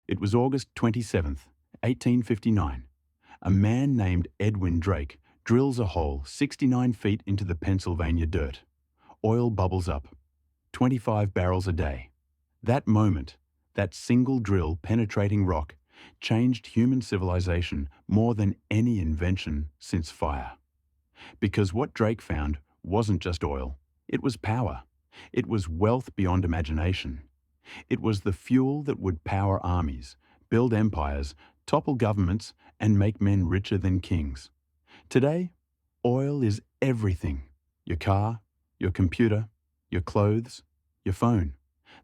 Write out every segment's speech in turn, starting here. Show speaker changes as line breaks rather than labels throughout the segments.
It was August 27th, 1859. A man named Edwin Drake drills a hole 69 feet into the Pennsylvania dirt. Oil bubbles up, 25 barrels a day. That moment, that single drill penetrating rock, changed human civilization more than any invention since fire. Because what Drake found wasn't just oil, it was power. It was wealth beyond imagination. It was the fuel that would power armies, build empires, topple governments, and make men richer than kings. Today, oil is everything. Your car, your computer, your clothes, your phone,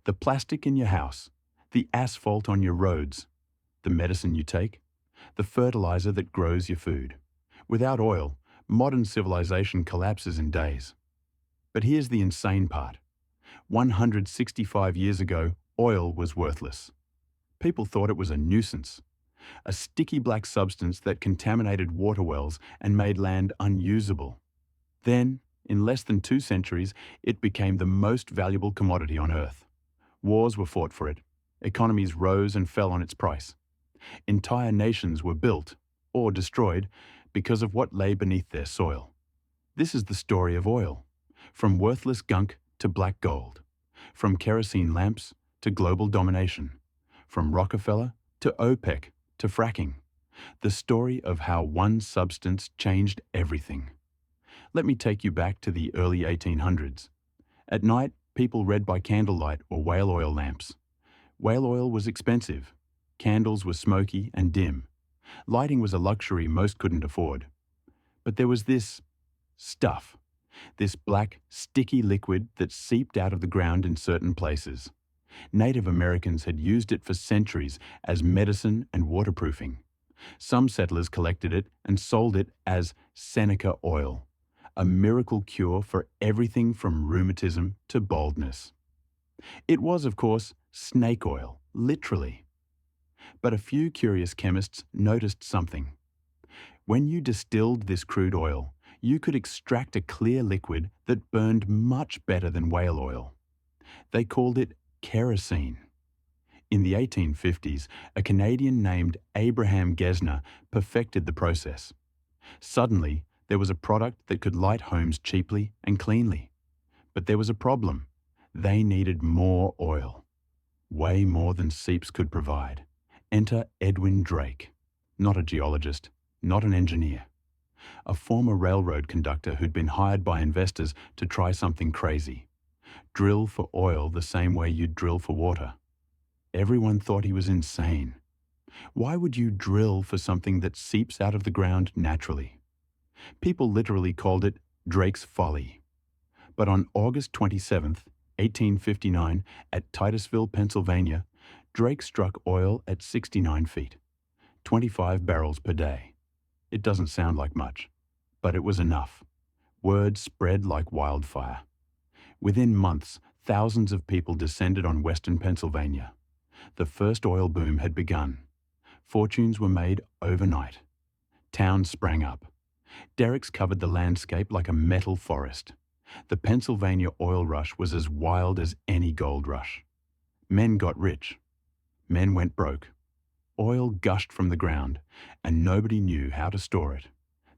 the plastic in your house, the asphalt on your roads, the medicine you take, the fertilizer that grows your food. Without oil, modern civilization collapses in days. But here's the insane part. 165 years ago, oil was worthless. People thought it was a nuisance, a sticky black substance that contaminated water wells and made land unusable. Then, in less than 2 centuries, it became the most valuable commodity on Earth. Wars were fought for it. Economies rose and fell on its price. Entire nations were built or destroyed because of what lay beneath their soil. This is the story of oil, from worthless gunk to black gold, from kerosene lamps to global domination, from Rockefeller to OPEC to fracking. The story of how one substance changed everything. Let me take you back to the early 1800s. At night, people read by candlelight or whale oil lamps. Whale oil was expensive. Candles were smoky and dim. Lighting was a luxury most couldn't afford. But there was this stuff, this black, sticky liquid that seeped out of the ground in certain places. Native Americans had used it for centuries as medicine and waterproofing. Some settlers collected it and sold it as Seneca oil, a miracle cure for everything from rheumatism to baldness. It was, of course, snake oil, literally. But a few curious chemists noticed something. When you distilled this crude oil, you could extract a clear liquid that burned much better than whale oil. They called it kerosene. In the 1850s, a Canadian named Abraham Gesner perfected the process. Suddenly, there was a product that could light homes cheaply and cleanly. But there was a problem. They needed more oil. Way more than seeps could provide. Enter Edwin Drake. Not a geologist, not an engineer. A former railroad conductor who'd been hired by investors to try something crazy. Drill for oil the same way you'd drill for water. Everyone thought he was insane. Why would you drill for something that seeps out of the ground naturally? People literally called it Drake's folly. But on August 27th, 1859, at Titusville, Pennsylvania, Drake struck oil at 69 feet, 25 barrels per day. It doesn't sound like much, but it was enough. Word spread like wildfire. Within months, thousands of people descended on western Pennsylvania. The first oil boom had begun. Fortunes were made overnight. Towns sprang up. Derricks covered the landscape like a metal forest. The Pennsylvania oil rush was as wild as any gold rush. Men got rich. Men went broke. Oil gushed from the ground, and nobody knew how to store it.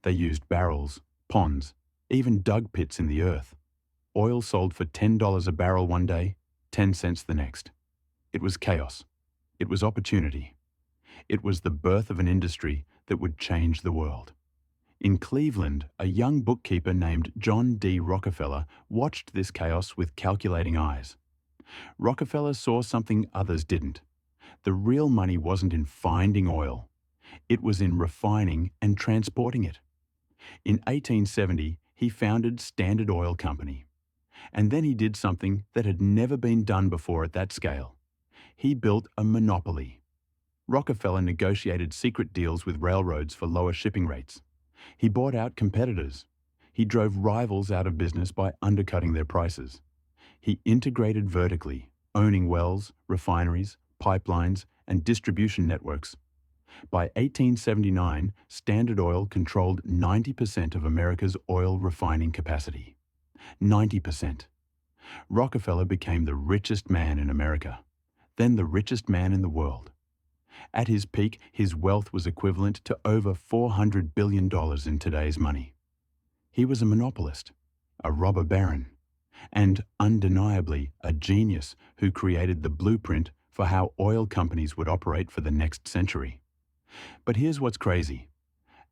They used barrels, ponds, even dug pits in the earth. Oil sold for $10 a barrel one day, 10 cents the next. It was chaos. It was opportunity. It was the birth of an industry that would change the world. In Cleveland, a young bookkeeper named John D. Rockefeller watched this chaos with calculating eyes. Rockefeller saw something others didn't. The real money wasn't in finding oil. It was in refining and transporting it. In 1870, he founded Standard Oil Company. And then he did something that had never been done before at that scale. He built a monopoly. Rockefeller negotiated secret deals with railroads for lower shipping rates. He bought out competitors. He drove rivals out of business by undercutting their prices. He integrated vertically, owning wells, refineries, pipelines, and distribution networks. By 1879, Standard Oil controlled 90% of America's oil refining capacity. 90%. Rockefeller became the richest man in America, then the richest man in the world. At his peak, his wealth was equivalent to over $400 billion in today's money. He was a monopolist, a robber baron, and undeniably a genius who created the blueprint for how oil companies would operate for the next century. But here's what's crazy.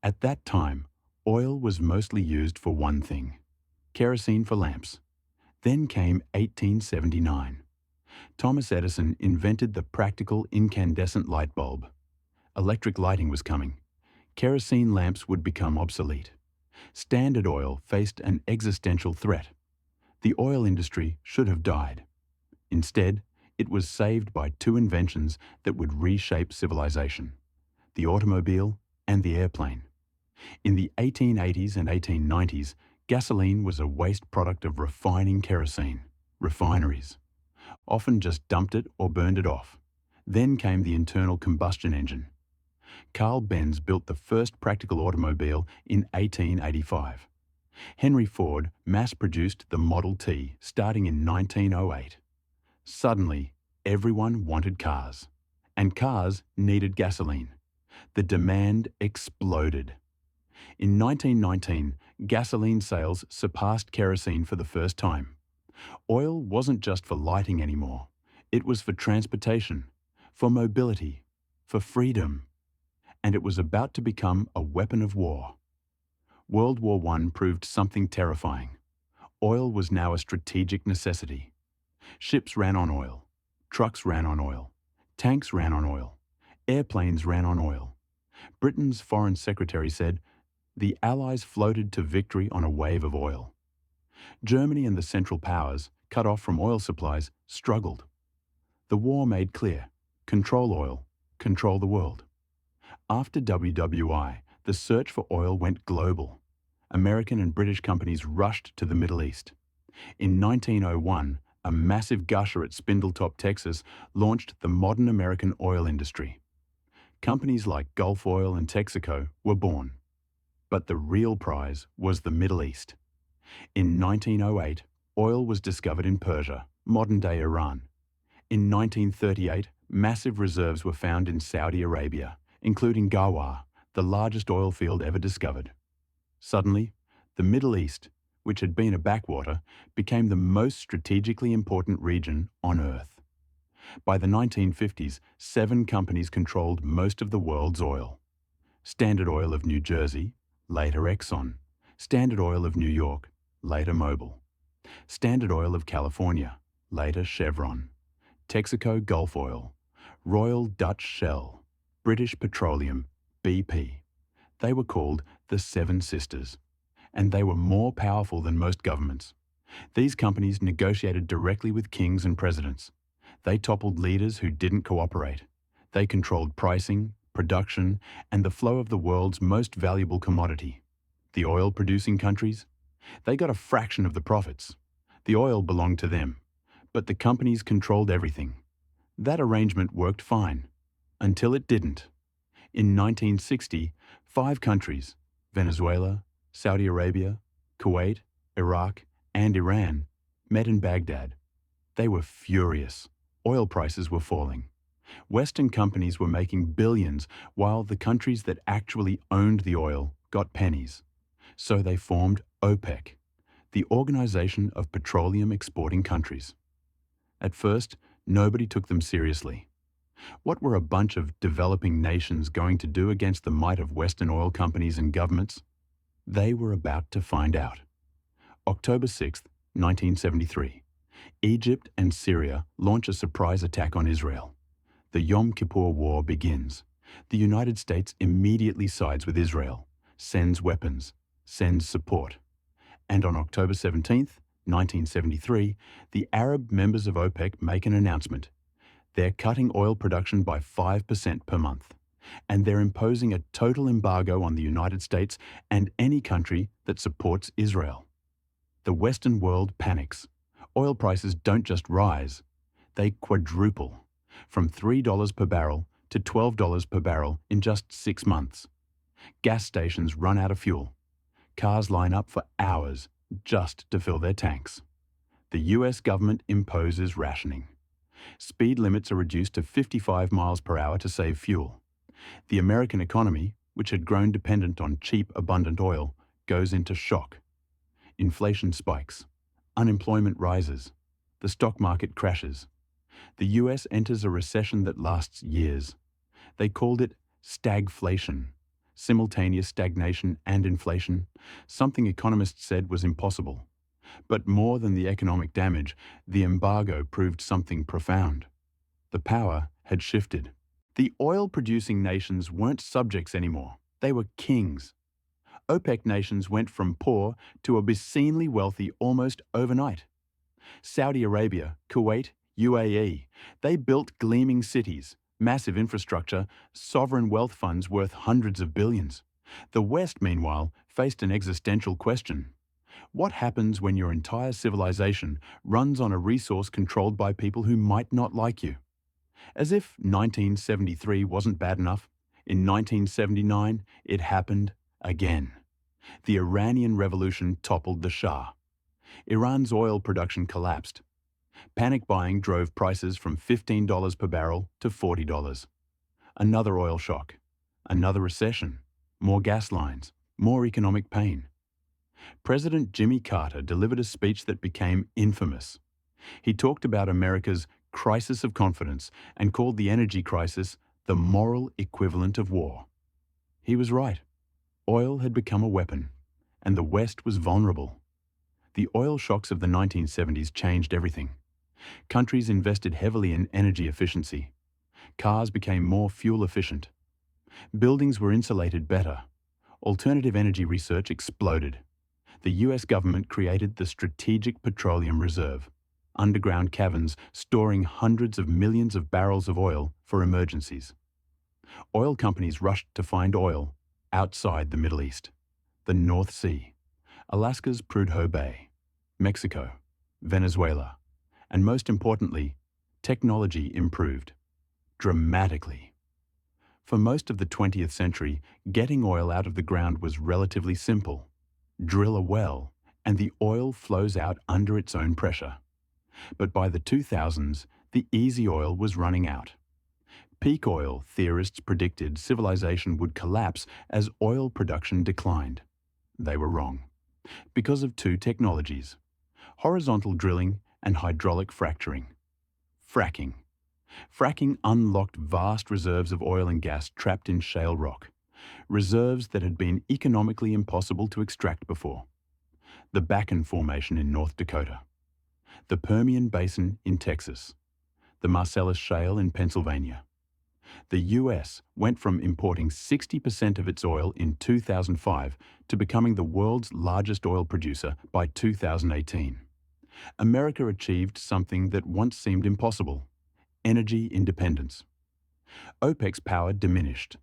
At that time, oil was mostly used for one thing: kerosene for lamps. Then came 1879. Thomas Edison invented the practical incandescent light bulb. Electric lighting was coming. Kerosene lamps would become obsolete. Standard Oil faced an existential threat. The oil industry should have died. Instead, it was saved by two inventions that would reshape civilization: the automobile and the airplane. In the 1880s and 1890s, gasoline was a waste product of refining kerosene. Refineries often just dumped it or burned it off. Then came the internal combustion engine. Carl Benz built the first practical automobile in 1885. Henry Ford mass-produced the Model T starting in 1908. Suddenly, everyone wanted cars, and cars needed gasoline. The demand exploded. In 1919, gasoline sales surpassed kerosene for the first time. Oil wasn't just for lighting anymore. It was for transportation, for mobility, for freedom, and it was about to become a weapon of war. World War I proved something terrifying. Oil was now a strategic necessity. Ships ran on oil. Trucks ran on oil. Tanks ran on oil. Airplanes ran on oil. Britain's Foreign Secretary said, "The Allies floated to victory on a wave of oil." Germany and the Central Powers, cut off from oil supplies, struggled. The war made clear: control oil, control the world. After WWI, the search for oil went global. American and British companies rushed to the Middle East. In 1901, a massive gusher at Spindletop, Texas, launched the modern American oil industry. Companies like Gulf Oil and Texaco were born. But the real prize was the Middle East. In 1908, oil was discovered in Persia, modern-day Iran. In 1938, massive reserves were found in Saudi Arabia, including Ghawar, the largest oil field ever discovered. Suddenly, the Middle East, which had been a backwater, became the most strategically important region on Earth. By the 1950s, 7 companies controlled most of the world's oil. Standard Oil of New Jersey, later Exxon. Standard Oil of New York, later Mobil. Standard Oil of California, later Chevron. Texaco Gulf Oil. Royal Dutch Shell. British Petroleum, BP. They were called the Seven Sisters, and they were more powerful than most governments. These companies negotiated directly with kings and presidents. They toppled leaders who didn't cooperate. They controlled pricing, production, and the flow of the world's most valuable commodity. The oil-producing countries? They got a fraction of the profits. The oil belonged to them, but the companies controlled everything. That arrangement worked fine, until it didn't. In 1960, 5 countries, Venezuela, Saudi Arabia, Kuwait, Iraq, and Iran, met in Baghdad. They were furious. Oil prices were falling. Western companies were making billions, while the countries that actually owned the oil got pennies. So they formed OPEC, the Organization of Petroleum Exporting Countries. At first, nobody took them seriously. What were a bunch of developing nations going to do against the might of Western oil companies and governments? They were about to find out. October 6, 1973. Egypt and Syria launch a surprise attack on Israel. The Yom Kippur War begins. The United States immediately sides with Israel, sends weapons, sends support. And on October 17, 1973, the Arab members of OPEC make an announcement. They're cutting oil production by 5% per month, and they're imposing a total embargo on the United States and any country that supports Israel. The Western world panics. Oil prices don't just rise, they quadruple, from $3 per barrel to $12 per barrel in just 6 months. Gas stations run out of fuel. Cars line up for hours just to fill their tanks. The US government imposes rationing. Speed limits are reduced to 55 miles per hour to save fuel. The American economy, which had grown dependent on cheap, abundant oil, goes into shock. Inflation spikes. Unemployment rises. The stock market crashes. The US enters a recession that lasts years. They called it stagflation, simultaneous stagnation and inflation, something economists said was impossible. But more than the economic damage, the embargo proved something profound. The power had shifted. The oil-producing nations weren't subjects anymore. They were kings. OPEC nations went from poor to obscenely wealthy almost overnight. Saudi Arabia, Kuwait, UAE, they built gleaming cities, massive infrastructure, sovereign wealth funds worth hundreds of billions. The West, meanwhile, faced an existential question. What happens when your entire civilization runs on a resource controlled by people who might not like you? As if 1973 wasn't bad enough, in 1979 it happened again. The Iranian Revolution toppled the Shah. Iran's oil production collapsed. Panic buying drove prices from $15 per barrel to $40. Another oil shock, another recession, more gas lines, more economic pain. President Jimmy Carter delivered a speech that became infamous. He talked about America's crisis of confidence and called the energy crisis the moral equivalent of war. He was right. Oil had become a weapon, and the West was vulnerable. The oil shocks of the 1970s changed everything. Countries invested heavily in energy efficiency. Cars became more fuel efficient. Buildings were insulated better. Alternative energy research exploded. The US government created the Strategic Petroleum Reserve, underground caverns storing hundreds of millions of barrels of oil for emergencies. Oil companies rushed to find oil outside the Middle East, the North Sea, Alaska's Prudhoe Bay, Mexico, Venezuela, and most importantly, technology improved dramatically. For most of the 20th century, getting oil out of the ground was relatively simple. Drill a well, and the oil flows out under its own pressure. But by the 2000s, the easy oil was running out. Peak oil theorists predicted civilization would collapse as oil production declined. They were wrong. Because of two technologies: horizontal drilling and hydraulic fracturing. Fracking. Fracking unlocked vast reserves of oil and gas trapped in shale rock, reserves that had been economically impossible to extract before. The Bakken Formation in North Dakota, the Permian Basin in Texas, the Marcellus Shale in Pennsylvania. The US went from importing 60% of its oil in 2005 to becoming the world's largest oil producer by 2018. America achieved something that once seemed impossible: energy independence. OPEC's power diminished.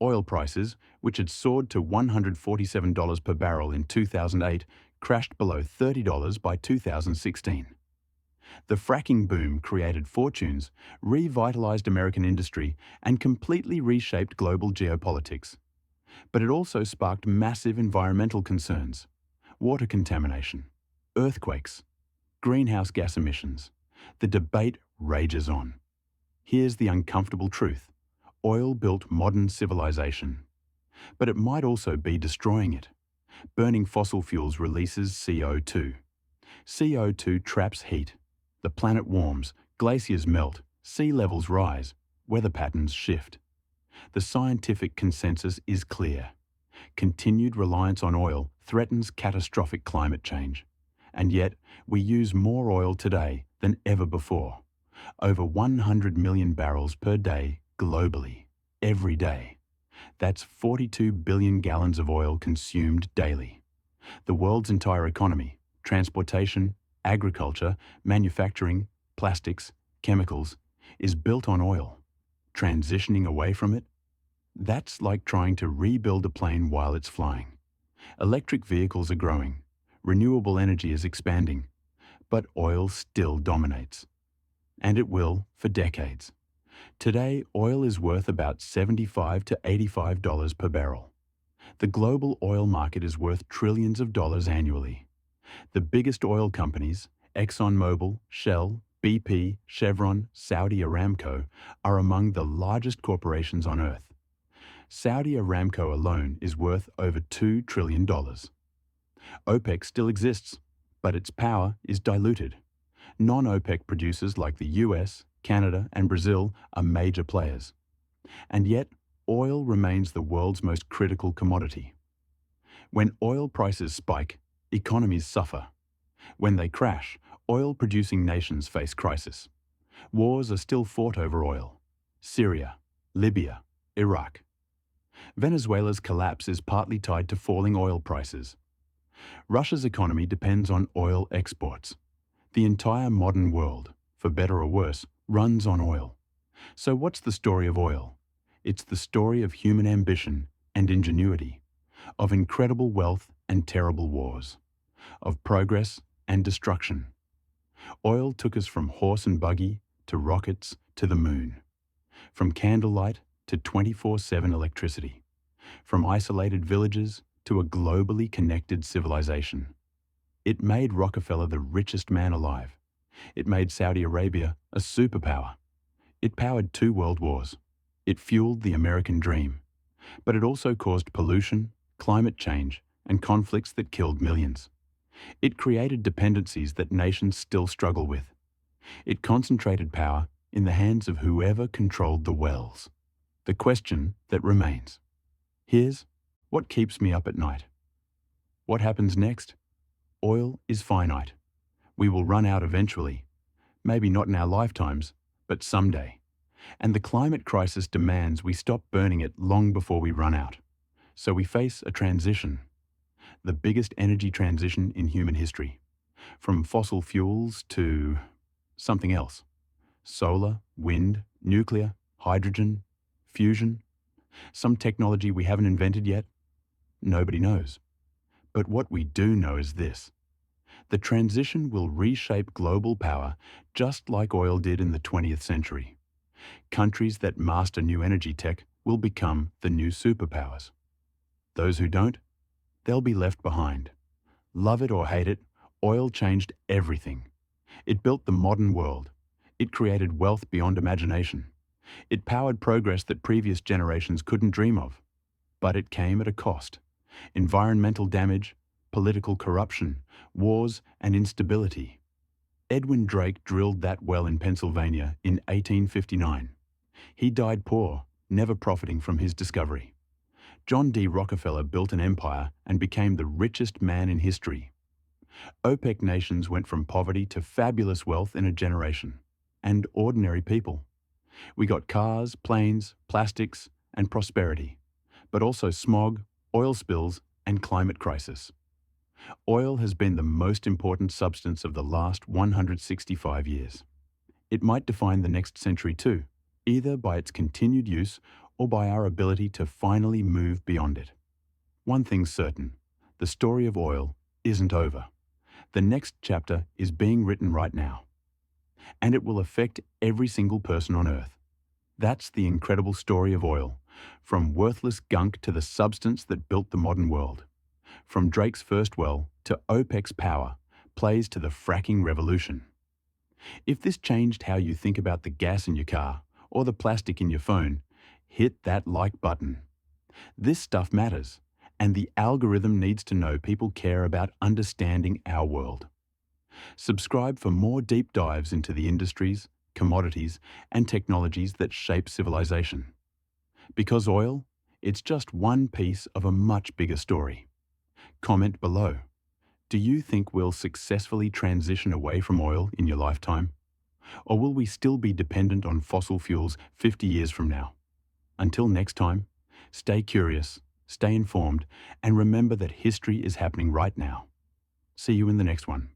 Oil prices, which had soared to $147 per barrel in 2008, crashed below $30 by 2016. The fracking boom created fortunes, revitalized American industry, and completely reshaped global geopolitics. But it also sparked massive environmental concerns: water contamination, earthquakes, greenhouse gas emissions. The debate rages on. Here's the uncomfortable truth: oil built modern civilization. But it might also be destroying it. Burning fossil fuels releases CO2. CO2 traps heat. The planet warms, glaciers melt, sea levels rise, weather patterns shift. The scientific consensus is clear. Continued reliance on oil threatens catastrophic climate change. And yet, we use more oil today than ever before. Over 100 million barrels per day globally, every day. That's 42 billion gallons of oil consumed daily. The world's entire economy, transportation, agriculture, manufacturing, plastics, chemicals, is built on oil. Transitioning away from it? That's like trying to rebuild a plane while it's flying. Electric vehicles are growing. Renewable energy is expanding. But oil still dominates. And it will for decades. Today, oil is worth about $75 to $85 per barrel. The global oil market is worth trillions of dollars annually. The biggest oil companies, ExxonMobil, Shell, BP, Chevron, Saudi Aramco are among the largest corporations on Earth. Saudi Aramco alone is worth over $2 trillion. OPEC still exists, but its power is diluted. Non-OPEC producers like the US, Canada, and Brazil are major players. And yet, oil remains the world's most critical commodity. When oil prices spike, economies suffer. When they crash, oil-producing nations face crisis. Wars are still fought over oil. Syria, Libya, Iraq. Venezuela's collapse is partly tied to falling oil prices. Russia's economy depends on oil exports. The entire modern world, for better or worse, runs on oil. So what's the story of oil? It's the story of human ambition and ingenuity, of incredible wealth and terrible wars, of progress and destruction. Oil took us from horse and buggy to rockets to the moon, from candlelight to 24/7 electricity, from isolated villages to a globally connected civilization. It made Rockefeller the richest man alive. It made Saudi Arabia a superpower. It powered 2 world wars. It fueled the American dream. But it also caused pollution, climate change, and conflicts that killed millions. It created dependencies that nations still struggle with. It concentrated power in the hands of whoever controlled the wells. The question that remains. Here's what keeps me up at night. What happens next? Oil is finite. We will run out eventually. Maybe not in our lifetimes, but someday. And the climate crisis demands we stop burning it long before we run out. So we face a transition. The biggest energy transition in human history. From fossil fuels to something else. Solar, wind, nuclear, hydrogen, fusion. Some technology we haven't invented yet. Nobody knows. But what we do know is this. The transition will reshape global power just like oil did in the 20th century. Countries that master new energy tech will become the new superpowers. Those who don't, they'll be left behind. Love it or hate it, oil changed everything. It built the modern world. It created wealth beyond imagination. It powered progress that previous generations couldn't dream of. But it came at a cost. Environmental damage, political corruption, wars, and instability. Edwin Drake drilled that well in Pennsylvania in 1859. He died poor, never profiting from his discovery. John D. Rockefeller built an empire and became the richest man in history. OPEC nations went from poverty to fabulous wealth in a generation. And ordinary people. We got cars, planes, plastics, and prosperity. But also smog, oil spills, and climate crisis. Oil has been the most important substance of the last 165 years. It might define the next century too, either by its continued use or by our ability to finally move beyond it. One thing's certain, the story of oil isn't over. The next chapter is being written right now. And it will affect every single person on Earth. That's the incredible story of oil, from worthless gunk to the substance that built the modern world. From Drake's first well to OPEC's power, plays to the fracking revolution. If this changed how you think about the gas in your car or the plastic in your phone, hit that like button. This stuff matters, and the algorithm needs to know people care about understanding our world. Subscribe for more deep dives into the industries, commodities, and technologies that shape civilization. Because oil, it's just one piece of a much bigger story. Comment below. Do you think we'll successfully transition away from oil in your lifetime? Or will we still be dependent on fossil fuels 50 years from now? Until next time, stay curious, stay informed, and remember that history is happening right now. See you in the next one.